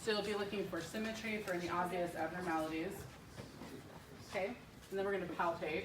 So you'll be looking for symmetry, for any obvious abnormalities. Okay, and then we're going to palpate.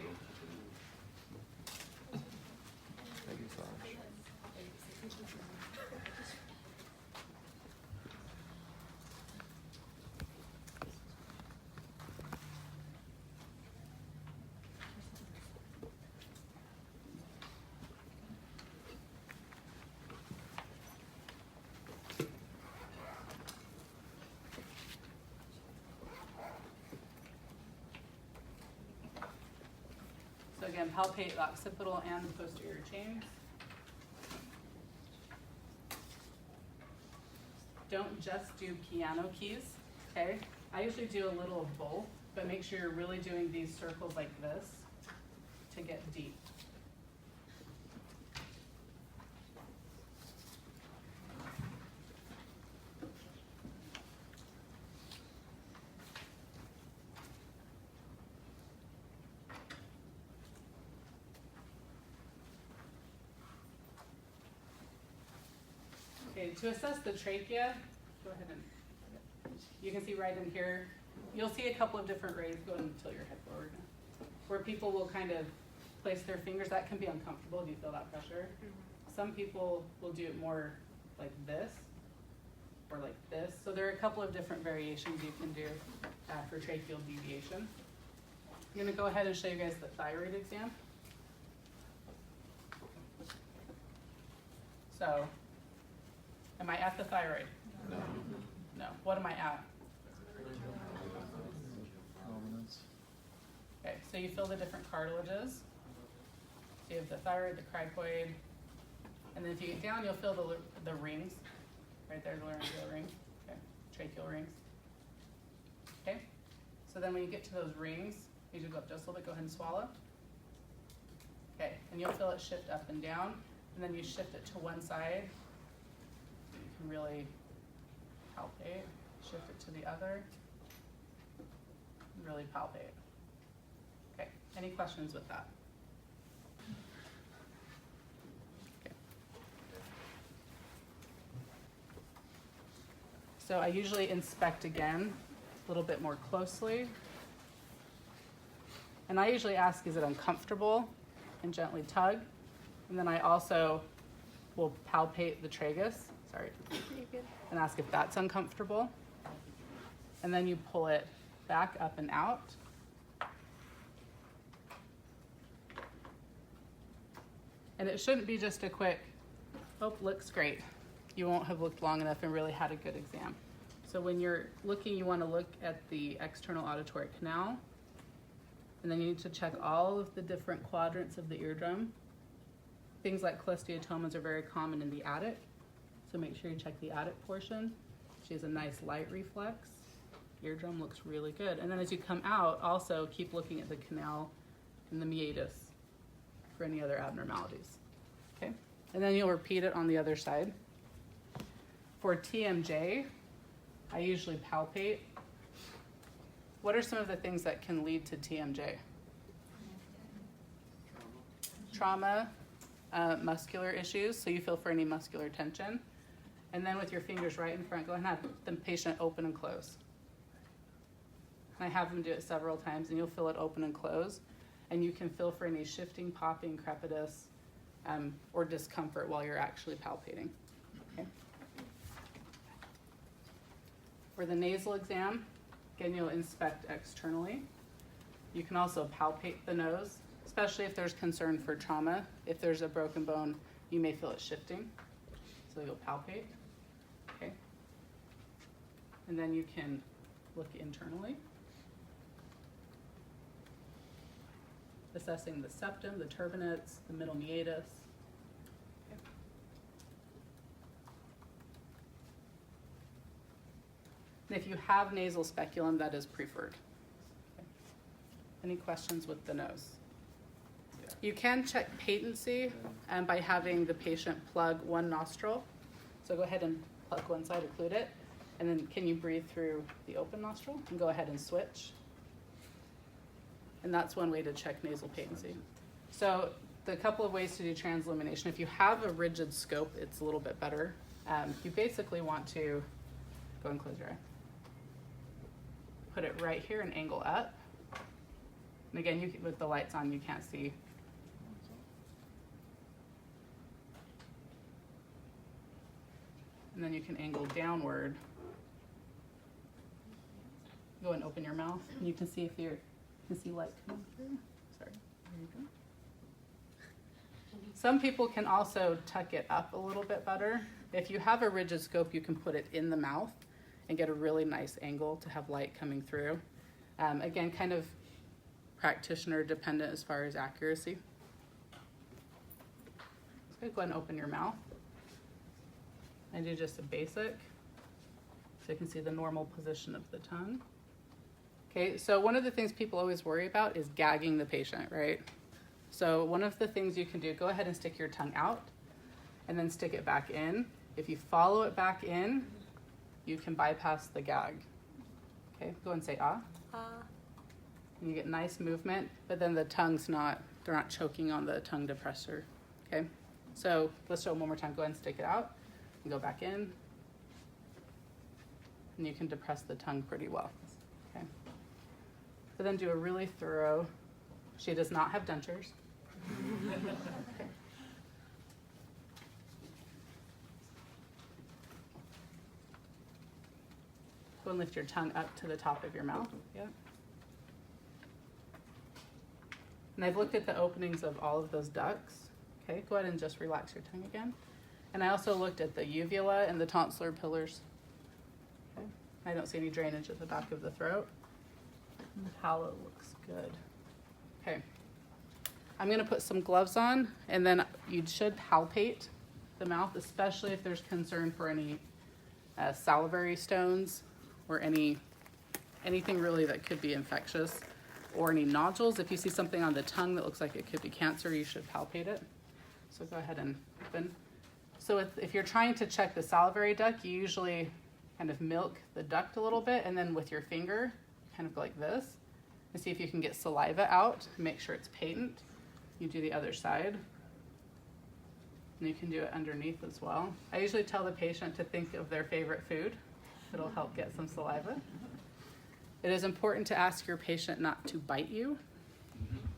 So again, palpate the occipital and the posterior chains. Don't just do piano keys, okay? I usually do a little of both, but make sure you're really doing these circles like this to get deep. Okay, to assess the trachea, go ahead and, you can see right in here, you'll see a couple of different rays. Go ahead and tilt your head forward, where people will kind of place their fingers. That can be uncomfortable. Do you feel that pressure? Some people will do it more like this or like this. So there are a couple of different variations you can do for tracheal deviation. I'm gonna go ahead and show you guys the thyroid exam. So, am I at the thyroid? No. No. What am I at? Okay, so you feel the different cartilages. So you have the thyroid, the cricoid, and then if you get down, you'll feel the rings. Right there, the laryngeal rings, okay, tracheal rings. Okay, so then when you get to those rings, you should go up just a little bit, go ahead and swallow. Okay, and you'll feel it shift up and down, and then you shift it to one side. You can really palpate, shift it to the other, and really palpate. Okay, any questions with that? Okay. So I usually inspect again a little bit more closely. And I usually ask, is it uncomfortable? And gently tug. And then I also will palpate the tragus, and ask if that's uncomfortable. And then you pull it back up and out. And it shouldn't be just a quick, oh, looks great. You won't have looked long enough and really had a good exam. So when you're looking, you want to look at the external auditory canal. And then you need to check all of the different quadrants of the eardrum. Things like cholesteatomas are very common in the attic. So make sure you check the attic portion. She has a nice light reflex. Eardrum looks really good. And then as you come out, also keep looking at the canal and the meatus for any other abnormalities. Okay? And then you'll repeat it on the other side. For TMJ, I usually palpate. What are some of the things that can lead to TMJ? Trauma, muscular issues, so you feel for any muscular tension. And then with your fingers right in front, go ahead and have the patient open and close. And I have them do it several times, and you'll feel it open and close. And you can feel for any shifting, popping, crepitus, or discomfort while you're actually palpating. Okay. For the nasal exam, again, you'll inspect externally. You can also palpate the nose, especially if there's concern for trauma. If there's a broken bone, you may feel it shifting. So you'll palpate, okay? And then you can look internally. Assessing the septum, the turbinates, the middle meatus. Okay. And if you have nasal speculum, that is preferred. Okay. Any questions with the nose? You can check patency by having the patient plug one nostril. So go ahead and plug one side, occlude it, and then can you breathe through the open nostril? And go ahead and switch. And that's one way to check nasal patency. So the couple of ways to do transillumination, if you have a rigid scope, it's a little bit better. You basically want to Go and close your eye. Put it right here and angle up. And again, you can, with the lights on, you can't see. And then you can angle downward. Go and open your mouth, and you can see if you can see light coming through. Sorry, there you go. Some people can also tuck it up a little bit better. If you have a rigid scope, you can put it in the mouth and get a really nice angle to have light coming through. Again, kind of practitioner dependent as far as accuracy. So go ahead and open your mouth and do just a basic, so you can see the normal position of the tongue. Okay, so one of the things people always worry about is gagging the patient, right? So one of the things you can do, go ahead and stick your tongue out and then stick it back in. If you follow it back in, you can bypass the gag. Okay, go and say ah. Ah. And you get nice movement, but then the tongue's not, they're not choking on the tongue depressor. Okay, so let's show it one more time. Go ahead and stick it out and go back in. And you can depress the tongue pretty well. Okay. So then do a really thorough, she does not have dentures. Okay. Go and lift your tongue up to the top of your mouth. Yep. And I've looked at the openings of all of those ducts. Okay, go ahead and just relax your tongue again. And I also looked at the uvula and the tonsillar pillars. Okay. I don't see any drainage at the back of the throat. And the palate looks good. Okay. I'm going to put some gloves on, and then you should palpate the mouth, especially if there's concern for any salivary stones or anything really that could be infectious, or any nodules. If you see something on the tongue that looks like it could be cancer, you should palpate it. So go ahead and open. So if you're trying to check the salivary duct, you usually kind of milk the duct a little bit, and then with your finger, kind of go like this, and see if you can get saliva out, make sure it's patent. You do the other side. And you can do it underneath as well. I usually tell the patient to think of their favorite food. It'll help get some saliva. It is important to ask your patient not to bite you.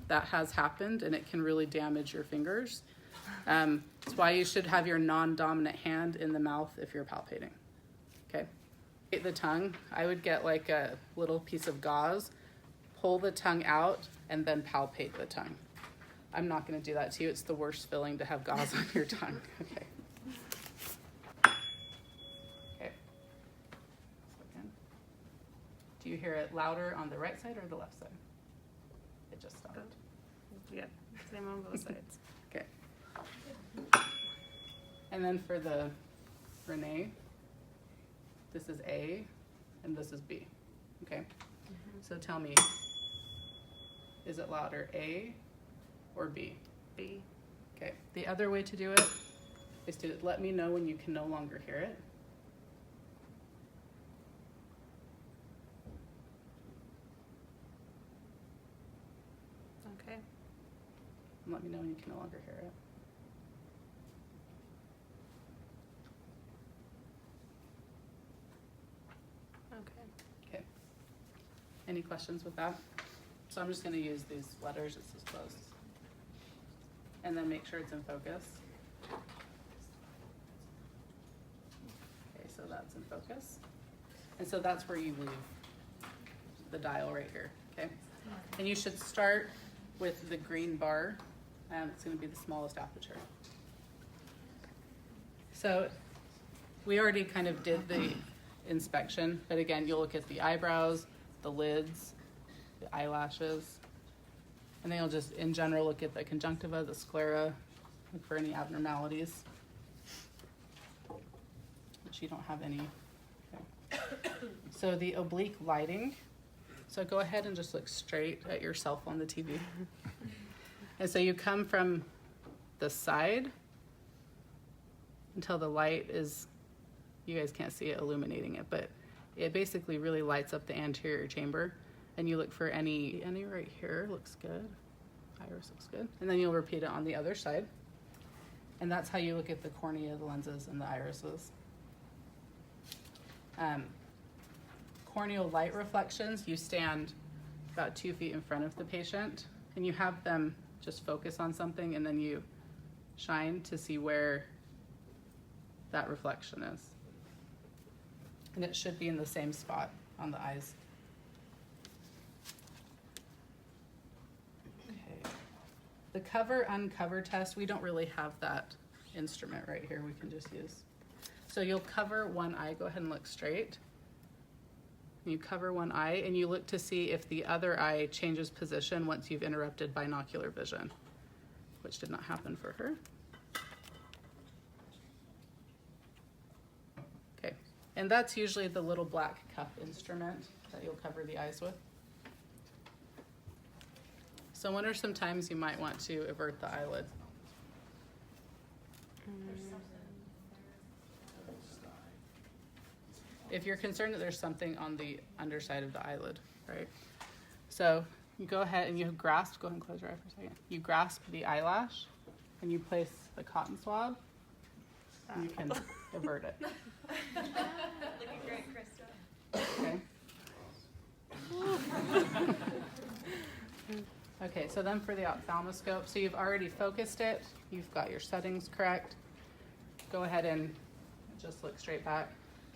That has happened, and it can really damage your fingers. That's why you should have your non-dominant hand in the mouth if you're palpating. Okay. The tongue, I would get like a little piece of gauze, pull the tongue out, and then palpate the tongue. I'm not going to do that to you. It's the worst feeling to have gauze on your tongue. Okay. Okay. Do you hear it louder on the right side or the left side? It just stopped. Yeah, same on both sides. Okay. And then for the Renee, this is A and this is B. Okay. So tell me, is it louder A or B? B. Okay. The other way to do it is to let me know when you can no longer hear it. Okay. And let me know when you can no longer hear it. Okay. Okay. Any questions with that? So I'm just going to use these letters. It's as close. And then make sure it's in focus. Okay, so that's in focus. And so that's where you leave the dial right here, okay? And you should start with the green bar. It's going to be the smallest aperture. So we already kind of did the inspection, but again, you'll look at the eyebrows, the lids, the eyelashes, and then you'll just, in general, look at the conjunctiva, the sclera, look for any abnormalities, which you don't have any. Okay. So the oblique lighting, so go ahead and just look straight at yourself on the TV. And so you come from the side until the light is, you guys can't see it illuminating it, but it basically really lights up the anterior chamber. And you look for any right here, looks good. Iris looks good. And then you'll repeat it on the other side. And that's how you look at the cornea, the lenses, and the irises. corneal light reflections, you stand about 2 feet in front of the patient and you have them just focus on something and then you shine to see where that reflection is. And it should be in the same spot on the eyes. Okay. The cover-uncover test, we don't really have that instrument right here we can just use. So you'll cover one eye, go ahead and look straight. You cover one eye and you look to see if the other eye changes position once you've interrupted binocular vision, which did not happen for her. Okay, and that's usually the little black cup instrument that you'll cover the eyes with. So when are some times you might want to avert the eyelid? If you're concerned that there's something on the underside of the eyelid, right? So you go ahead and you grasp, go ahead and close your eye for a second. You grasp the eyelash and you place a cotton swab and you can avert it. Looking great, Krista. Okay. Okay, so then for the ophthalmoscope, so you've already focused it, you've got your settings correct. Go ahead and just look straight back.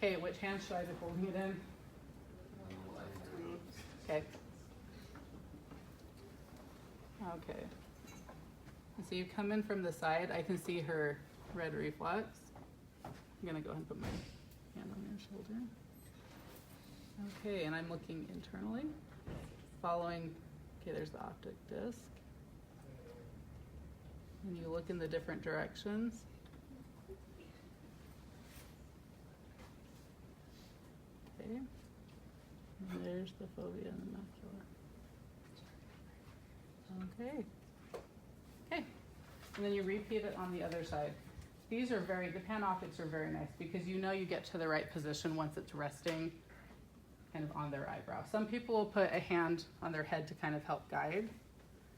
Okay, which hand should I be holding it in? Okay. Okay. And so you come in from the side. I can see her red reflex. I'm gonna go ahead and put my hand on your shoulder. Okay, and I'm looking internally, following, okay, there's the optic disc. And you look in the different directions. Okay. And there's the fovea and the macula. Okay. Okay. And then you repeat it on the other side. These are the panoptics are very nice because you know you get to the right position once it's resting kind of on their eyebrow. Some people will put a hand on their head to kind of help guide.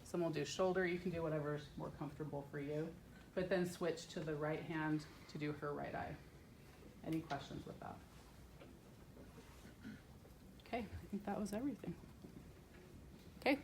Some will do shoulder. You can do whatever's more comfortable for you. But then switch to the right hand to do her right eye. Any questions with that? Okay, I think that was everything. Okay.